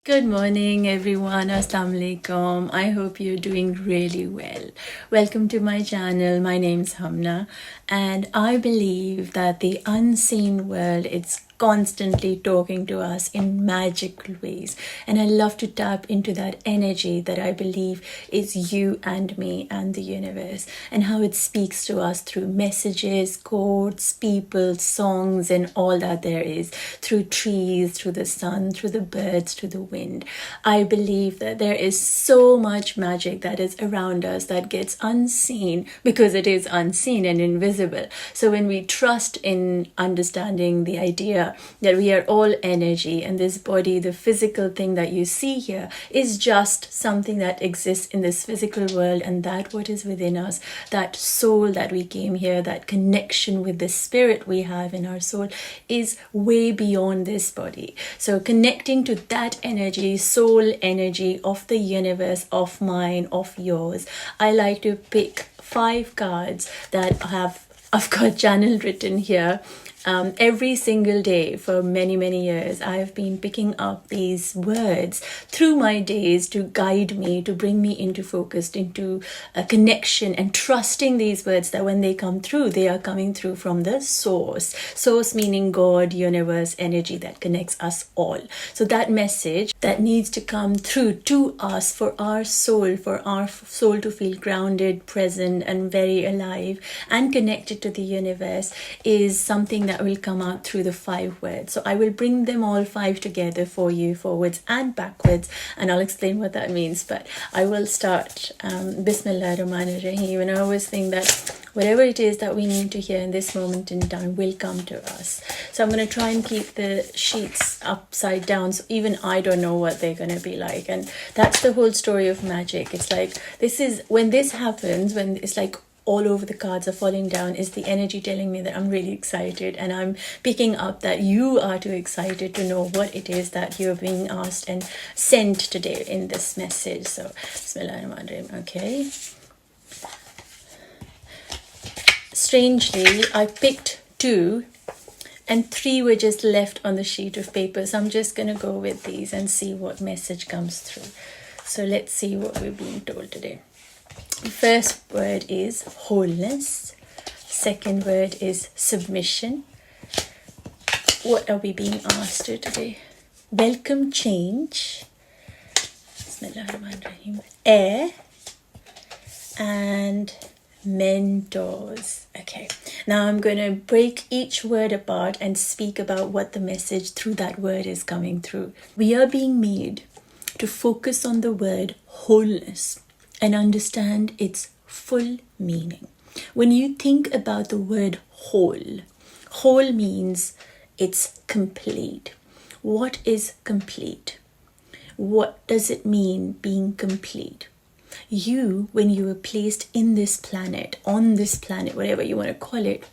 Good morning, everyone. Assalamu alaikum. I hope you're doing really well. Welcome to my channel. My name's Humna, and I believe that the unseen world is constantly talking to us in magical ways, and I love to tap into that energy that I believe is you and me and the universe, and how it speaks to us through messages, quotes, people, songs, and all that there is, through trees, through the sun, through the birds, through the wind. I believe that there is so much magic that is around us that gets unseen because it is unseen and invisible. So when we trust in understanding the idea that we are all energy, and this body, the physical thing that you see here, is just something that exists in this physical world, and that what is within us, that soul that we came here, that connection with the spirit we have in our soul, is way beyond this body. So connecting to that energy, soul energy of the universe, of mine, of yours, I like to pick 5 cards that I've got channel written here. Every single day for many years, I have been picking up these words through my days to guide me, to bring me into focus, into a connection, and trusting these words that when they come through, they are coming through from the source. Source meaning God, universe, energy that connects us all. So that message that needs to come through to us for our soul to feel grounded, present, and very alive and connected to the universe is something that will come out through the 5 words. So I will bring them all 5 together for you, forwards and backwards, and I'll explain what that means. But I will start Bismillah Rahman Rahim, and I always think that whatever it is that we need to hear in this moment in time will come to us. So I'm going to try and keep the sheets upside down, so even I don't know what they're going to be like. And that's the whole story of magic. It's like, this is when this happens, when it's like all over the cards are falling down, is the energy telling me that I'm really excited, and I'm picking up that you are too excited to know what it is that you're being asked and sent today in this message. So Bismillahirrahmanirrahim. Okay, strangely I picked 2 and 3 were just left on the sheet of paper, so I'm just gonna go with these and see what message comes through. So let's see what we're being told today. The first word is wholeness. Second word is submission. What are we being asked to today? Welcome change. Bismillahirrahmanirrahim. Air. And mentors. Okay, now I'm going to break each word apart and speak about what the message through that word is coming through. We are being made to focus on the word wholeness and understand its full meaning. When you think about the word whole, whole means it's complete. What is complete? What does it mean being complete? You, when you were placed in this planet, on this planet, whatever you want to call it,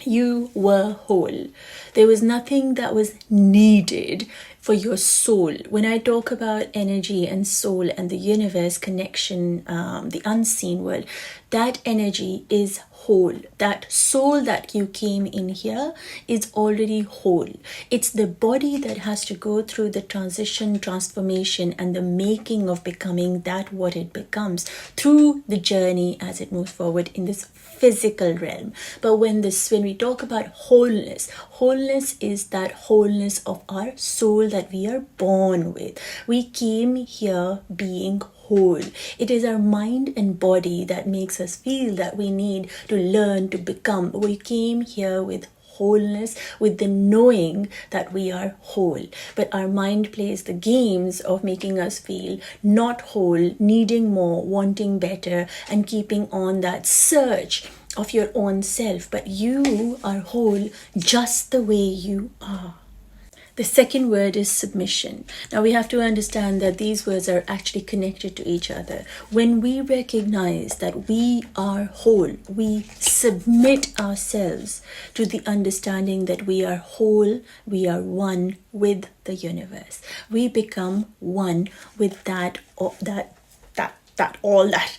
you were whole. There was nothing that was needed for your soul. When I talk about energy and soul and the universe connection, the unseen world, that energy is whole. That soul that you came in here is already whole. It's the body that has to go through the transition, transformation, and the making of becoming that what it becomes through the journey as it moves forward in this physical realm. But when we talk about wholeness, wholeness is that wholeness of our soul that we are born with. We came here being whole. It is our mind and body that makes us feel that we need to learn to become. We came here with wholeness, with the knowing that we are whole. But our mind plays the games of making us feel not whole, needing more, wanting better, and keeping on that search of your own self. But you are whole just the way you are. The second word is submission. Now we have to understand that these words are actually connected to each other. When we recognize that we are whole, we submit ourselves to the understanding that we are whole, we are one with the universe. We become one with that all that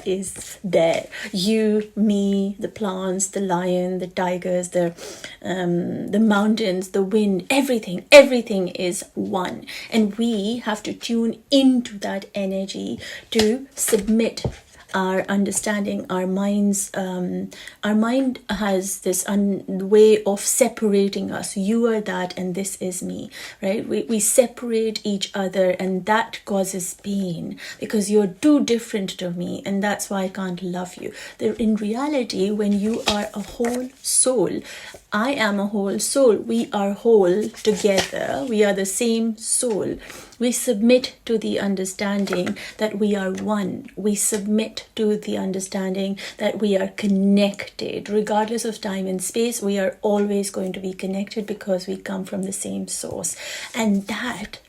is there. You, me, the plants, the lion, the tigers, the mountains, the wind, everything is one. And we have to tune into that energy to submit our understanding. Our mind has this way of separating us. You are that and this is me, right? We separate each other, and that causes pain because you're too different to me, and that's why I can't love you. In reality, when you are a whole soul, I am a whole soul, we are whole together, we are the same soul. We submit to the understanding that we are one. We submit to the understanding that we are connected. Regardless of time and space, we are always going to be connected because we come from the same source. And that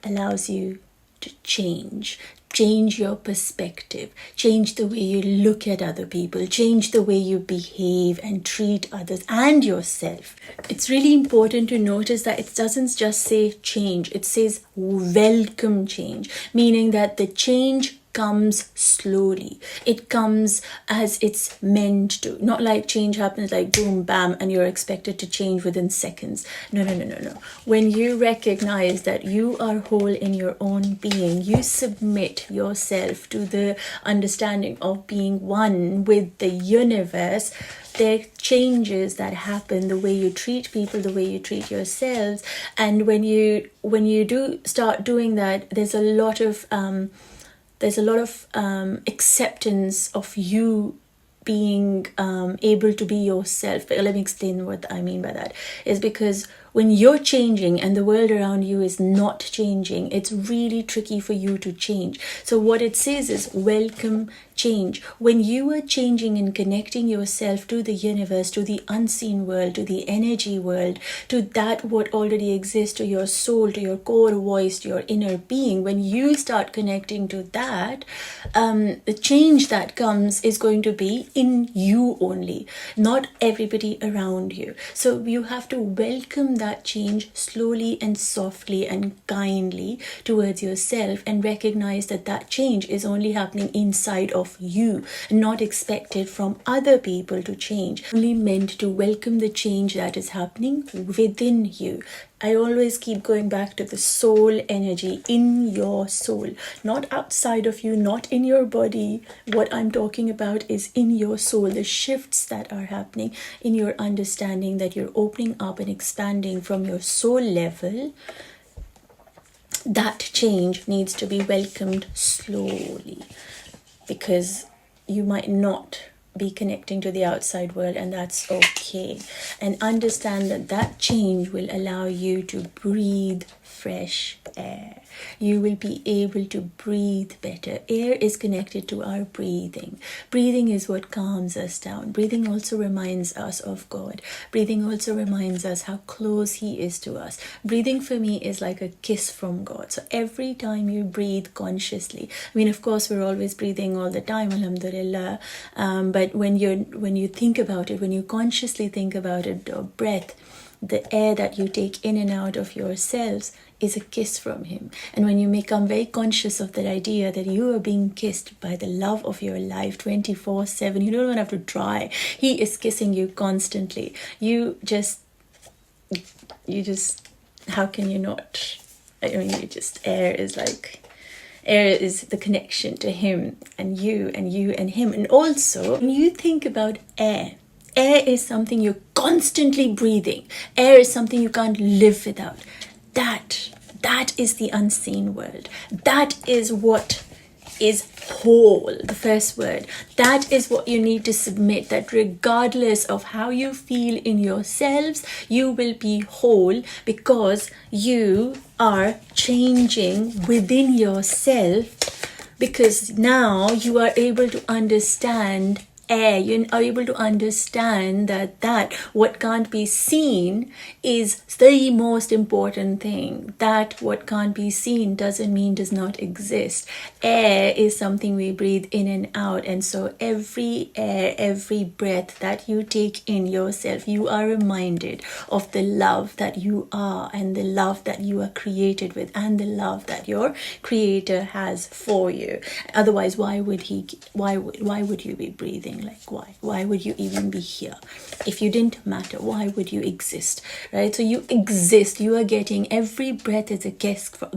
allows you to change your perspective, change the way you look at other people, change the way you behave and treat others and yourself. It's really important to notice that it doesn't just say change, it says welcome change, meaning that the change comes slowly. It comes as it's meant to. Not like change happens like boom, bam, and you're expected to change within seconds. No. When you recognize that you are whole in your own being, you submit yourself to the understanding of being one with the universe, there are changes that happen, the way you treat people, the way you treat yourselves. And when you do start doing that, there's a lot of acceptance of you being able to be yourself. But let me explain what I mean by that. Is because when you're changing and the world around you is not changing, it's really tricky for you to change. So what it says is welcome change. When you are changing and connecting yourself to the universe, to the unseen world, to the energy world, to that what already exists, to your soul, to your core voice, to your inner being, when you start connecting to that, the change that comes is going to be in you only, not everybody around you. So you have to welcome that change slowly and softly and kindly towards yourself, and recognize that that change is only happening inside of you, not expected from other people to change, only meant to welcome the change that is happening within you. I always keep going back to the soul energy in your soul, not outside of you, not in your body. What I'm talking about is in your soul, the shifts that are happening in your understanding, that you're opening up and expanding from your soul level. That change needs to be welcomed slowly, because you might not be connecting to the outside world, and that's okay. And understand that that change will allow you to breathe fresh air. You will be able to breathe better. Air is connected to our breathing. Breathing is what calms us down. Breathing also reminds us of God. Breathing also reminds us how close He is to us. Breathing for me is like a kiss from God. So every time you breathe consciously, I mean, of course, we're always breathing all the time, alhamdulillah. But when you think about it, when you consciously think about it, breath, the air that you take in and out of yourselves is a kiss from Him. And when you become very conscious of that idea that you are being kissed by the love of your life 24/7, you don't even have to try. He is kissing you constantly. You just, how can you not? I mean, air is the connection to Him, and you and Him. And also, when you think about air is something you're constantly breathing. Air is something you can't live without. That is the unseen world. That is what is whole, the first word. That is what you need to submit, that regardless of how you feel in yourselves, you will be whole, because you are changing within yourself, because now you are able to understand air, you are able to understand that what can't be seen is the most important thing. That what can't be seen doesn't mean does not exist. Air is something we breathe in and out, and so every air, every breath that you take in yourself, you are reminded of the love that you are, and the love that you are created with, and the love that your creator has for you. Otherwise, why would you be breathing? Like, why would you even be here? If you didn't matter, why would you exist? Right? So you exist. You are getting every breath is a kiss from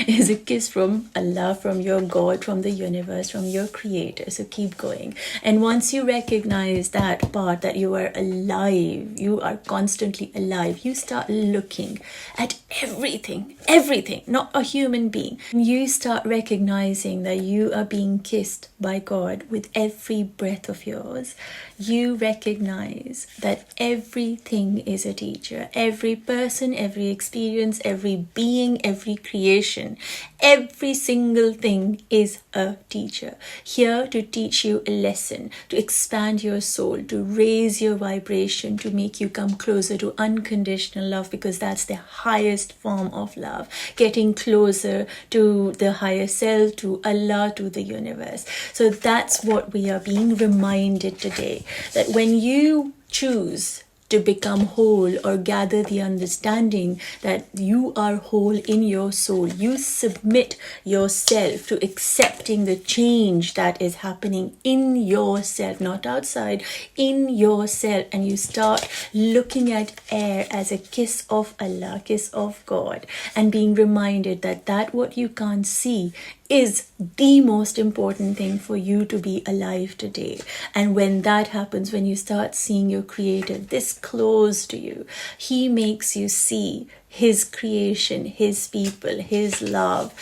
is a kiss from Allah, from your God, from the universe, from your creator. So keep going. And once you recognize that part, that you are alive, you are constantly alive, you start looking at everything, not a human being. You start recognizing that you are being kissed by God with every breath of yours. You recognize that everything is a teacher. Every person, every experience, every being, every creation, every single thing is a teacher, here to teach you a lesson, to expand your soul, to raise your vibration, to make you come closer to unconditional love, because that's the highest form of love, getting closer to the higher self, to Allah, to the universe. So that's what we are being reminded today, that when you choose to become whole, or gather the understanding that you are whole in your soul, you submit yourself to accepting the change that is happening in yourself, not outside, in yourself, and you start looking at air as a kiss of Allah, kiss of God, and being reminded that what you can't see is the most important thing for you to be alive today. And when that happens, when you start seeing your creator this close to you, he makes you see his creation, his people, his love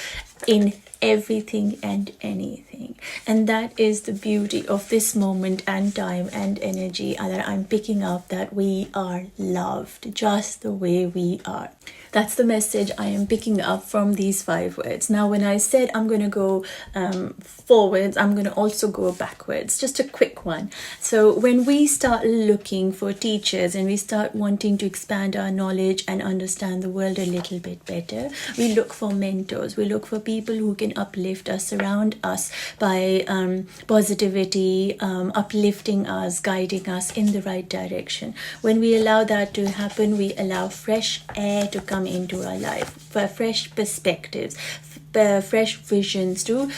in everything and anything. And that is the beauty of this moment and time and energy that I'm picking up, that we are loved just the way we are. That's the message I am picking up from these 5 words. Now, when I said I'm going to go forwards, I'm going to also go backwards. Just a quick one. So when we start looking for teachers and we start wanting to expand our knowledge and understand the world a little bit better, we look for mentors. We look for people who can uplift us, surround us by positivity, uplifting us, guiding us in the right direction. When we allow that to happen, we allow fresh air to come into our life, for fresh perspectives, fresh visions to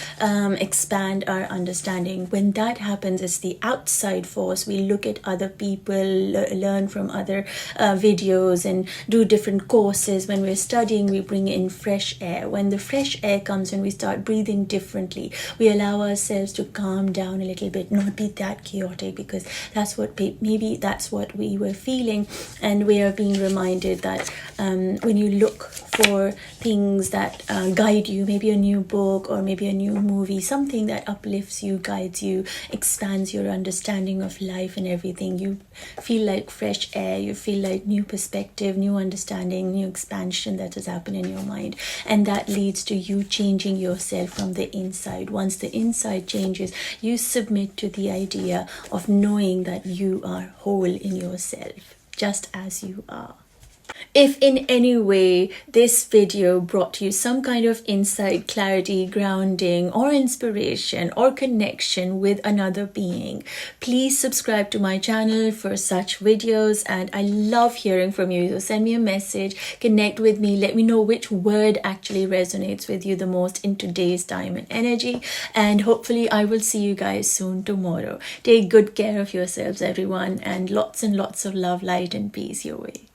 expand our understanding. When that happens, it's the outside force. We look at other people, learn from other videos, and do different courses. When we're studying, we bring in fresh air. When the fresh air comes and we start breathing differently, we allow ourselves to calm down a little bit, not be that chaotic, because that's what maybe that's what we were feeling. And we are being reminded that when you look for things that guide you, maybe a new book or maybe a new movie, something that uplifts you, guides you, expands your understanding of life and everything, you feel like fresh air, you feel like new perspective, new understanding, new expansion that has happened in your mind. And that leads to you changing yourself from the inside. Once the inside changes, you submit to the idea of knowing that you are whole in yourself, just as you are. If in any way this video brought you some kind of insight, clarity, grounding, or inspiration, or connection with another being, please subscribe to my channel for such videos. And I love hearing from you. So send me a message, connect with me, let me know which word actually resonates with you the most in today's time and energy. And hopefully I will see you guys soon tomorrow. Take good care of yourselves, everyone, and lots of love, light, and peace your way.